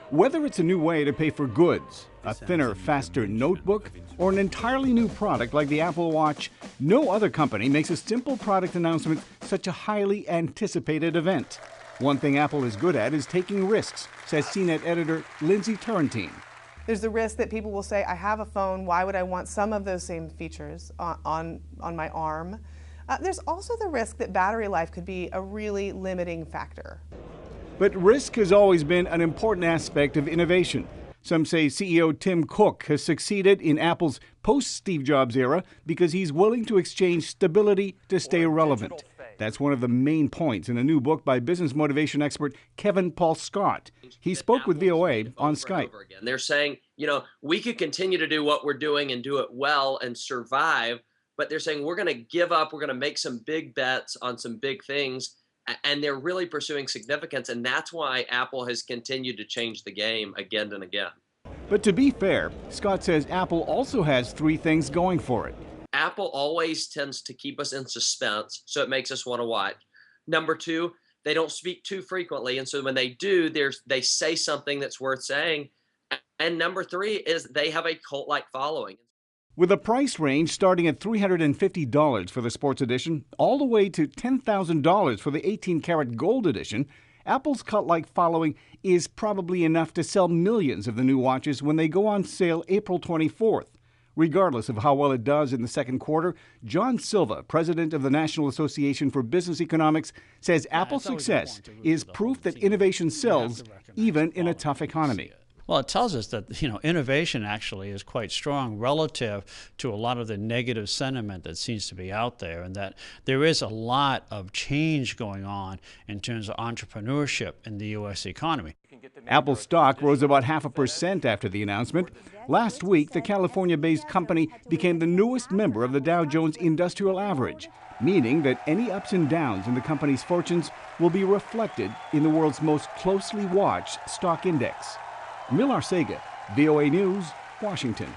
Whether it's a new way to pay for goods, a thinner, faster notebook, or an entirely new product like the Apple Watch, no other company makes a simple product announcement such a highly anticipated event. One thing Apple is good at is taking risks, says CNET editor Lindsay Turrentine. There's the risk that people will say, I have a phone, why would I want some of those same features on my arm? There's also the risk that battery life could be a really limiting factor. But risk has always been an important aspect of innovation. Some say CEO Tim Cook has succeeded in Apple's post-Steve Jobs era because he's willing to exchange stability to stay relevant. That's one of the main points in a new book by business motivation expert Kevin Paul Scott. He spoke with VOA on Skype. They're saying, we could continue to do what we're doing and do it well and survive, but they're saying we're going to give up, we're going to make some big bets on some big things, and they're really pursuing significance, and that's why Apple has continued to change the game again and again. But to be fair, Scott says Apple also has three things going for it. Apple always tends to keep us in suspense, so it makes us want to watch. Number two, they don't speak too frequently, and so when they do, they say something that's worth saying. And number three is they have a cult-like following. With a price range starting at $350 for the Sports Edition, all the way to $10,000 for the 18-karat Gold Edition, Apple's cult-like following is probably enough to sell millions of the new watches when they go on sale April 24th. Regardless of how well it does in the second quarter, John Silva, president of the National Association for Business Economics, says Apple's success is proof that innovation sells even in a tough economy. Well, it tells us that, innovation actually is quite strong relative to a lot of the negative sentiment that seems to be out there, and that there is a lot of change going on in terms of entrepreneurship in the U.S. economy. Apple stock rose about 0.5% after the announcement. Last week, the California-based company became the newest member of the Dow Jones Industrial Average, meaning that any ups and downs in the company's fortunes will be reflected in the world's most closely watched stock index. Mil Arcega, VOA News, Washington.